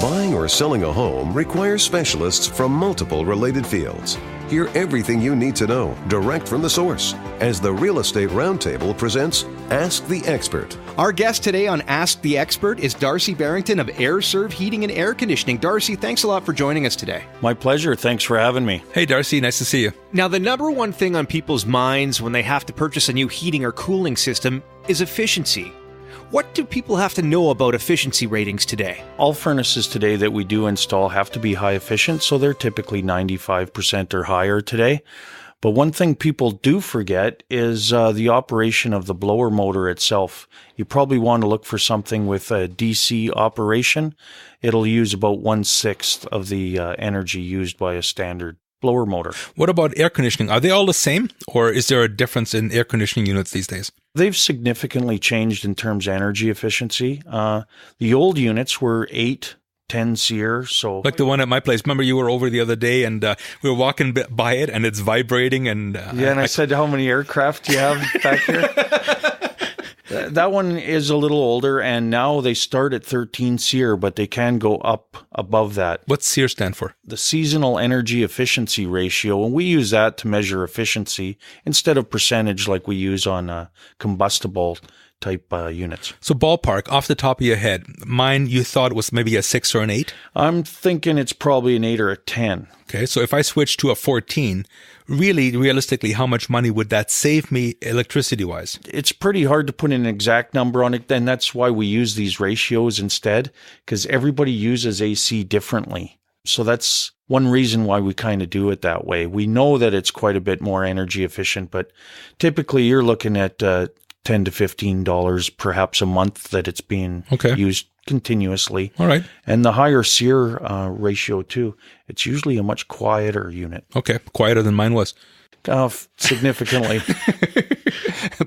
Buying or selling a home requires specialists from multiple related fields. Hear everything you need to know direct from the source as the Real Estate Roundtable presents Ask the Expert. Our guest today on Ask the Expert is Darcy Barrington of AirServe Heating and Air Conditioning. Darcy, thanks a lot for joining us today. My pleasure. Thanks for having me. Hey, Darcy. Nice to see you. Now, the number one thing on people's minds when they have to purchase a new heating or cooling system is efficiency. What do people have to know about efficiency ratings today? All furnaces today that we do install have to be high efficient, so they're typically 95% or higher today. But one thing people do forget is the operation of the blower motor itself. You probably want to look for something with a DC operation. It'll use about 1/6 of the energy used by a standard blower motor. What about air conditioning? Are they all the same, or is there a difference in air conditioning units these days? They've significantly changed in terms of energy efficiency. The old units were 8-10 SEER, so like the one at my place. Remember, you were over the other day, and we were walking by it, and it's vibrating. And I said, "How many aircraft do you have back here?" That one is a little older, and now they start at 13 SEER, but they can go up above that. What's SEER stand for? The Seasonal Energy Efficiency Ratio, and we use that to measure efficiency instead of percentage like we use on combustible type units. So ballpark, off the top of your head, mine you thought was maybe a 6 or an 8? I'm thinking it's probably an 8 or a 10. Okay, so if I switch to a 14, really, realistically, how much money would that save me electricity-wise? It's pretty hard to put an exact number on it, and that's why we use these ratios instead, because everybody uses AC differently. So that's one reason why we kind of do it that way. We know that it's quite a bit more energy efficient, but typically you're looking at $10 to $15 perhaps a month that it's being used continuously. All right. And the higher SEER ratio too, it's usually a much quieter unit. Okay, quieter than mine was. Significantly.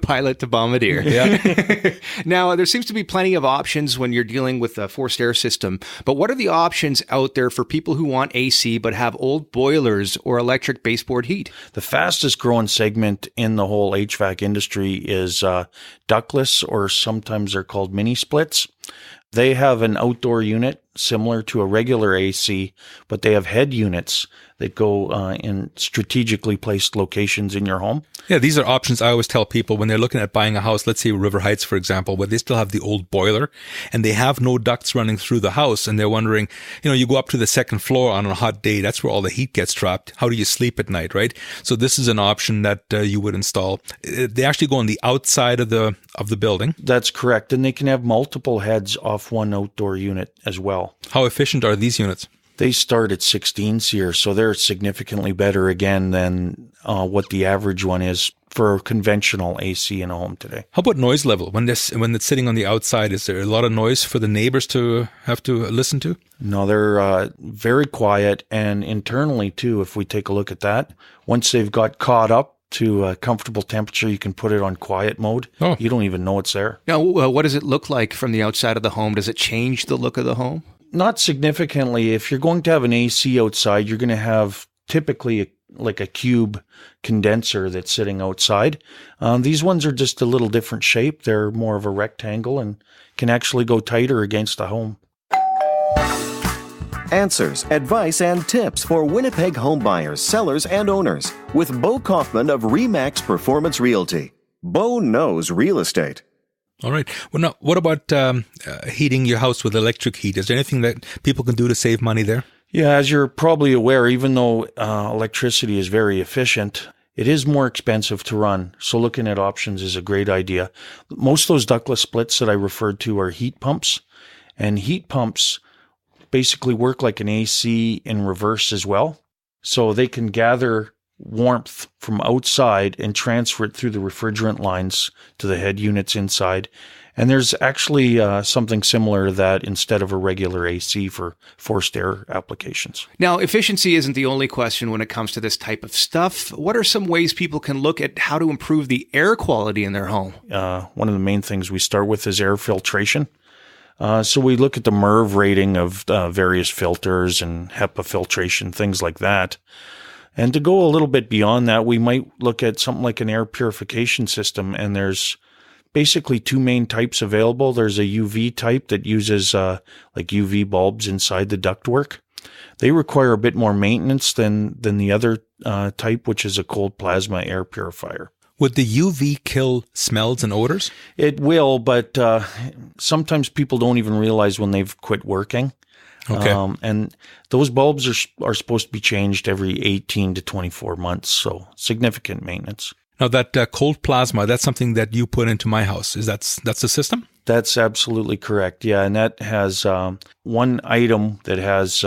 Pilot to bombardier. Yeah. Now, there seems to be plenty of options when you're dealing with a forced air system, but what are the options out there for people who want AC but have old boilers or electric baseboard heat? The fastest growing segment in the whole HVAC industry is ductless, or sometimes they're called mini splits. They have an outdoor unit similar to a regular AC, but they have head units that go in strategically placed locations in your home. Yeah, these are options I always tell people when they're looking at buying a house, let's say River Heights, for example, where they still have the old boiler and they have no ducts running through the house. And they're wondering, you go up to the second floor on a hot day. That's where all the heat gets trapped. How do you sleep at night, right? So this is an option that you would install. They actually go on the outside of the building. That's correct. And they can have multiple heads off one outdoor unit as well. How efficient are these units? They start at 16 SEER, so they're significantly better again than what the average one is for a conventional AC in a home today. How about noise level? When it's sitting on the outside, is there a lot of noise for the neighbors to have to listen to? No, they're very quiet, and internally too, if we take a look at that, once they've got caught up to a comfortable temperature, you can put it on quiet mode. Oh. You don't even know it's there. Now, what does it look like from the outside of the home? Does it change the look of the home? Not significantly. If you're going to have an AC outside, you're going to have typically like a cube condenser that's sitting outside. These ones are just a little different shape. They're more of a rectangle and can actually go tighter against the home. Answers, advice, and tips for Winnipeg home buyers, sellers, and owners with Bo Kaufman of RE/MAX Performance Realty. Bo knows real estate. All right. Well, now, what about heating your house with electric heat? Is there anything that people can do to save money there? Yeah, as you're probably aware, even though electricity is very efficient, it is more expensive to run. So looking at options is a great idea. Most of those ductless splits that I referred to are heat pumps, and heat pumps basically work like an AC in reverse as well. So they can gather warmth from outside and transfer it through the refrigerant lines to the head units inside. And there's actually something similar to that instead of a regular AC for forced air applications. Now, efficiency isn't the only question when it comes to this type of stuff. What are some ways people can look at how to improve the air quality in their home? One of the main things we start with is air filtration. So we look at the MERV rating of various filters and HEPA filtration, things like that. And to go a little bit beyond that, we might look at something like an air purification system, and there's basically two main types available. There's a UV type that uses like UV bulbs inside the ductwork. They require a bit more maintenance than the other type, which is a cold plasma air purifier. Would the UV kill smells and odors? It will, but sometimes people don't even realize when they've quit working. Okay. And those bulbs are supposed to be changed every 18 to 24 months, so significant maintenance. Now, that cold plasma, that's something that you put into my house. That's the system? That's absolutely correct, yeah. And that has one item that has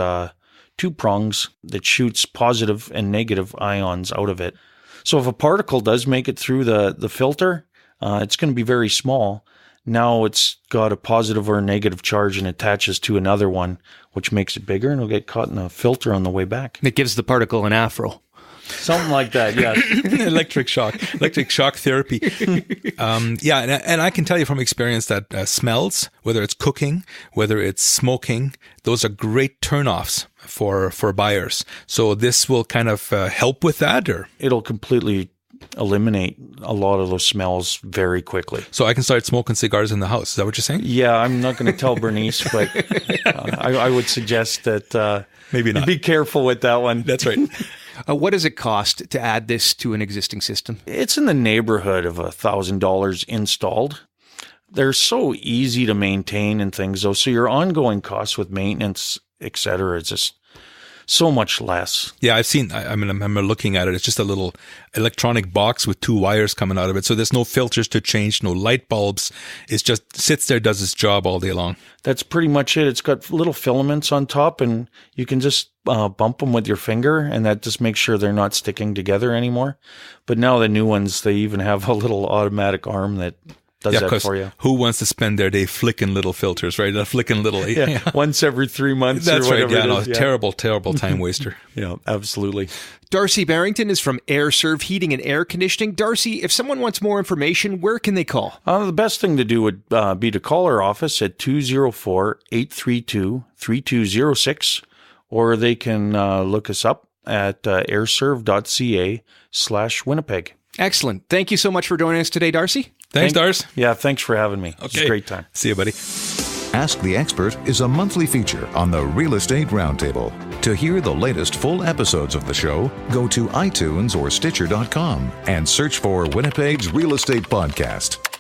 two prongs that shoots positive and negative ions out of it. So if a particle does make it through the filter, it's going to be very small. Now it's got a positive or a negative charge and attaches to another one, which makes it bigger, and it'll get caught in the filter on the way back. It gives the particle an afro. Something like that, yes. Electric shock therapy. And I can tell you from experience that smells, whether it's cooking, whether it's smoking, those are great turnoffs for buyers. So this will kind of help with that, or it'll completely eliminate a lot of those smells very quickly. So I can start smoking cigars in the house. Is that what you're saying? Yeah, I'm not going to tell Bernice, but I would suggest that maybe not. Be careful with that one. That's right. What does it cost to add this to an existing system? It's in the neighborhood of $1,000 installed. They're so easy to maintain and things, though. So your ongoing costs with maintenance, et cetera, is just so much less. Yeah, I've seen, I remember looking at it. It's just a little electronic box with two wires coming out of it. So there's no filters to change, no light bulbs. It just sits there, does its job all day long. That's pretty much it. It's got little filaments on top, and you can just bump them with your finger, and that just makes sure they're not sticking together anymore. But now the new ones, they even have a little automatic arm that does that for you. Who wants to spend their day flicking little filters, right? Flicking little... once every 3 months. That's or right. whatever Yeah, it is. terrible time waster. Yeah, absolutely. Darcy Barrington is from AirServe Heating and Air Conditioning. Darcy, if someone wants more information, where can they call? The best thing to do would be to call our office at 204-832-3206, or they can look us up at airserve.ca/Winnipeg. Excellent. Thank you so much for joining us today, Darcy. Thanks, Dars. Yeah, thanks for having me. Okay. It's a great time. See you, buddy. Ask the Expert is a monthly feature on the Real Estate Roundtable. To hear the latest full episodes of the show, go to iTunes or Stitcher.com and search for Winnipeg's Real Estate Podcast.